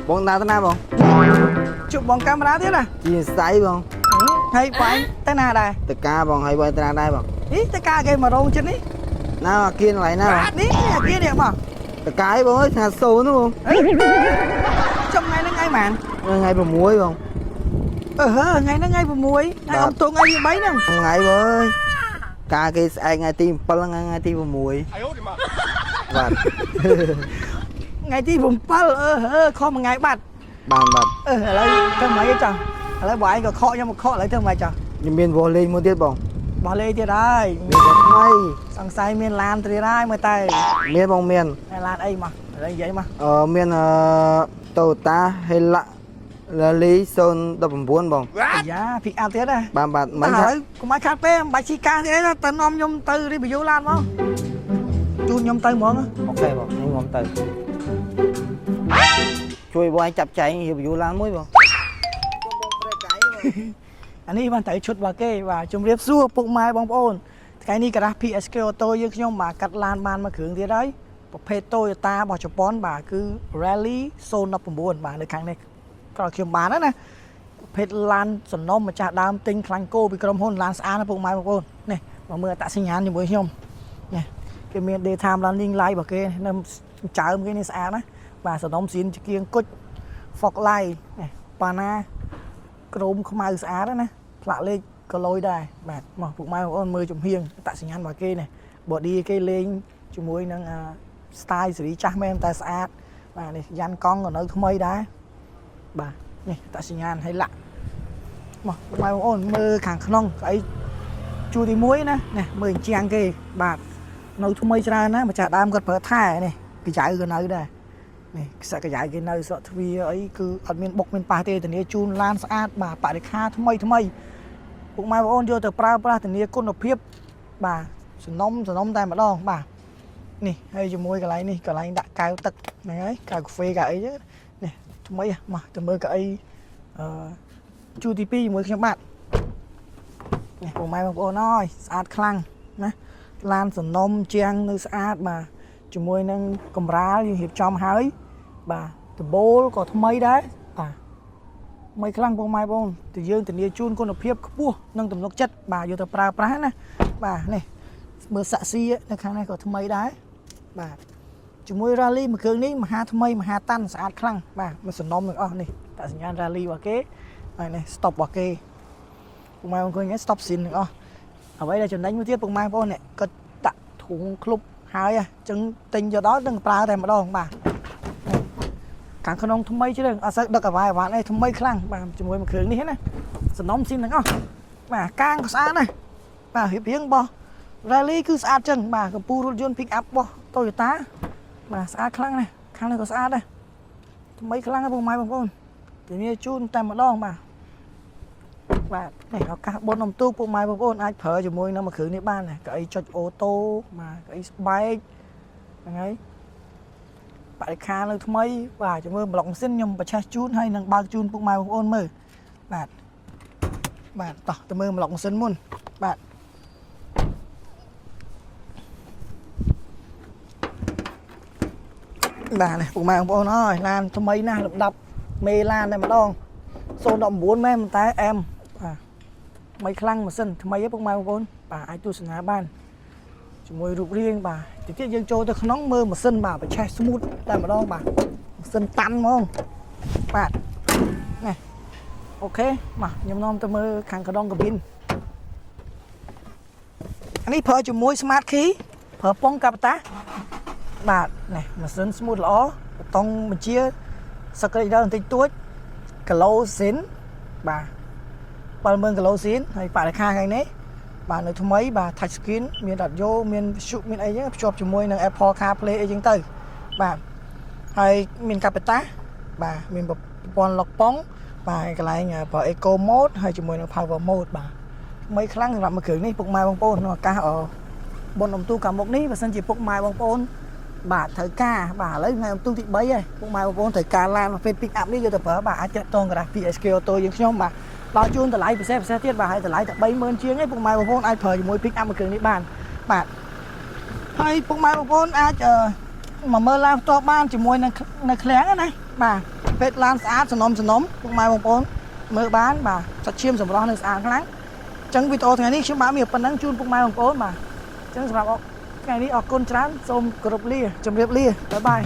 បងណាទៅណាបងជួបបងកាមេរ៉ាទៀតណា ជាស្អីបង ហើយបងទៅណាដែរ តកាបងហើយបងទៅណាដែរបង នេះទៅការគេមករោងចិត្តនេះ ណាអាគៀនកន្លែងណាបង នេះអាគារនេះបង តកាអីបងអើយថាសូនហ្នឹងបង ចំថ្ងៃហ្នឹងថ្ងៃម៉ាន ថ្ងៃ6បង ថ្ងៃហ្នឹងថ្ងៃ6ហើយអំទងថ្ងៃទី3ហ្នឹង ថ្ងៃបងអើយការគេស្អែកថ្ងៃទី7ថ្ងៃទី6បាទ ថ្ងៃទី7ខុសមួយថ្ងៃបាត់ បាទ ឥឡូវទៅមិនអីចាឥឡូវបងឯងក៏ខកខ្ញុំមកខកឥឡូវទៅមិនចា ខ្ញុំមានវោះលេងមួយទៀតបង បោះលេងទៀតហើយ មានតែថ្មី សង្ស័យមានឡានទៀតហើយមើលទៅ មានបងមាន ឡានអីមកឥឡូវនិយាយមក មានToyota Hilux Rally 019បង អាយ៉ា pick up ទៀតណា បាទមិ មិន ន ហើយកុំឲ្យខាត់ពេកមិនបាច់ជីការទៀតទេទៅនាំខ្ញុំទៅ review ឡានមកជូនខ្ញុំទៅហ្មង អូខេបងខ្ញុំទៅជួយបងឯងចាប់ចែង review ឡានមួយបង អានេះបានតែឈុតរបស់គេបាទជំរាបសួរពុកម៉ែបងប្អូនថ្ងៃនេះការ៉ា PSK Auto យើងខ្ញុំបាទកាត់ឡានបានមួយគ្រឿងទៀតហើយប្រភេទ Toyota របស់ជប៉ុនបាទគឺ Rally 019បាទនៅខាងនេះក្រោយខ្ញុំបានណាប្រភេទឡានសំណុំម្ចាស់ដើមទិញខ្លាញ់គោពីក្រុមហ៊ុនឡានស្អាតណាពុកម៉ែបងប្អូននេះមកមើលអត្តសញ្ញាណជាមួយខ្ញុំនេះគេមាន daytime running light របស់គេនៅចើមគេនេះស្អាតណាបាទសំណុំសៀនជាងគុជ fog light នេះប៉ាណាក្រមខ្មៅស្អាតណាផ្លាកលេខក៏លយដែរបាទមកពុកម៉ែបងប្អូនមើលចំហៀងអត្តសញ្ញាណរបស់គេនេះ body គេលេងជាមួយនឹងstyle សេរីចាស់មែនតែស្អាតបាទនេះយ៉ាន់កង់ក៏នៅថ្មីដែរបាទនេះអត្តសញ្ញាណឲ្យលាក់មកពុកម៉ែបងប្អូនមើលខាងក្នុងស្អីជួរទី1ណានេះមើលអញ្ចាំងគេបាទនៅថ្មីច្រើនណាម្ចាស់ដើមគាត់ប្រើថែនេះកញ្ចៅក៏នៅដែរនេះខ្សែកញ្ចៅគេនៅស្រកទ្វារអីគឺអត់មានបុកមានប៉ះទេធានាជូនឡានស្អាតបាទបរិខាថ្មីពុកម៉ែបងប្អូនយកទៅប្រើប្រាស់ធានាគុណភាពបាទសំណុំតែម្ដងបាទនេះហើយជាមួយកន្លែងនេះកន្លែងដាក់កែវទឹកហ្នឹងហើយកែវកាហ្វេកៅអីនេះថ្មីមកទៅមើលកៅអីជួរទី2ជាមួយខ្ញុំបាទនេះពុកម៉ែបងប្អូនអើយស្អាតខ្លាំងណាឡានសំណុំជាងនៅស្អាតបាទជាមួយនឹងកម្រាលយើងរៀបចំហើយបាទដបូលក៏ថ្មីដែរបាទថ្មីខ្លាំងពុកម៉ែបងតែយើងធានាជូនគុណភាពខ្ពស់និងទំនុកចិត្តបាទយកទៅប្រើប្រាស់ណាបាទនេះមើលសាក់ស៊ីនៅខាងនេះក៏ថ្មីដែរបាទជាមួយ rally មួយគ្រឿងនេះមហាថ្មីមហាតាន់ស្អាតខ្លាំងបាទមួយសំណុំទាំងអស់នេះតាសញ្ញាណ rally របស់គេហើយនេះ stop របស់គេពុកម៉ែបងឃើញហ្នឹង stop scene ទាំងអស់អ្វីដែលចំណេញមួយទៀតពុកម៉ែបងប្អូននេះគាត់ដាក់ធុងឃ្លុបហើយអញ្ចឹងទិញយកដល់នឹងប្រើតែម្ដងបាទខាងក្នុងថ្មីជ្រឿងអត់សូវដឹកអាវ៉ាអីថ្មីខ្លាំងបាទជាមួយមួយគ្រឿងនេះណាសំណុំស៊ីនទាំងអស់បាទកាងក៏ស្អាតដែរបាទរៀបរៀងរបស់ Rally គឺស្អាតចឹងបាទកម្ពុជារថយន្ត pick up របស់ Toyota បាទស្អាតខ្លាំងណាស់ខាងនេះក៏ស្អាតដែរថ្មីខ្លាំងណាស់ពុកម៉ែបងប្អូនធានាជូនតែម្ដងបាទនេះឱកាសបុណ្យអុំទូកពុកម៉ែបងប្អូនអាចប្រើជាមួយនឹងមួយគ្រឿងនេះបានដែរកៅអីចុចអូតូបាទកៅអីស្បែកហ្នឹងហើយបរិខានៅថ្មីបាទជាមួយប្លុកម៉ាស៊ីនខ្ញុំបញ្ឆេះជូនហើយនឹងបើកជូនពុកម៉ែបងប្អូនមើលបាទតោះទៅមើលប្លុកម៉ាស៊ីនមុនបាទនេះពុកម៉ែបងប្អូនអើយឡានថ្មីណាស់លំដាប់មេឡានតែម្ដង019មែនតែអែមបាទថ្មីខ្លាំងម៉ាស៊ីនថ្មីឯងពុកម៉ែបងប្អូនបាទអាចទស្សនាបានជាមួយរូបរាងបាទតិចទៀតយើងចូលទៅក្នុងមើលម៉ាស៊ីនបាទបញ្ឆេះ smooth តែម្ដងបាទម៉ាស៊ីនតាន់ហ្មងបាទនេះអូខេមកខ្ញុំនាំទៅមើលខាងកណ្ដុងកាប៊ីនអានេះប្រើជាមួយ smart key ប្រើពងកាបតាបាទនេះម៉ាស៊ីន smooth ល្អបតុងបញ្ជាសក្តិដល់បន្តិចតួចគីឡូស៊ីនបាទ70000គីឡូស៊ីនហើយបរិខាថ្ងៃនេះបាទនៅថ្មីបាទ touch screen មាន radio មានវិទ្យុមានអីចឹងភ្ជាប់ជាមួយនឹង Apple CarPlay អីចឹងទៅបាទហើយមានកាបតាបាទមានប្រព័ន្ធ lock ប៉ុងបាទកន្លែងប្រើ Eco mode ហើយជាមួយនឹង Power mode បាទថ្មីខ្លាំងសម្រាប់មួយគ្រឿងនេះពុកម៉ែបងប្អូនក្នុងឱកាសបុណ្យអុំទូកកាលមុខនេះបើសិនជាពុកម៉ែបងប្អូនបាទត្រូវការបាទឥឡូវថ្ងៃអុំទូកទី3ហើយពុកម៉ែបងប្អូនត្រូវការឡានប្រភេទ pick up នេះយកទៅប្រើបាទអាចតាក់ទងការ៉ា PSK Auto យើងខ្ញុំបាទដល់ជូនតម្លៃពិសេសទៀតបាទហើយតម្លៃតែ 30000 ជាងឯងពុកម៉ែបងប្អូនអាចប្រើជាមួយ pick up មួយគ្រឿងនេះបានបាទហើយពុកម៉ែបងប្អូនអាច mà mơ làm to ban chỉ môi là khléng này bà phết lan xã sần nóm lúc mai bông bồn mơ bán bà sạch chiêm sầm lo nước xã kháng chẳng video ngàyนี้chúng bà miệng phần nắng chun lúc mai bông bồn mà chẳng sầm ngàyนี้ออกก้นtránส้มกรบเลี่ยจมเรียบเลี่ยบายบาย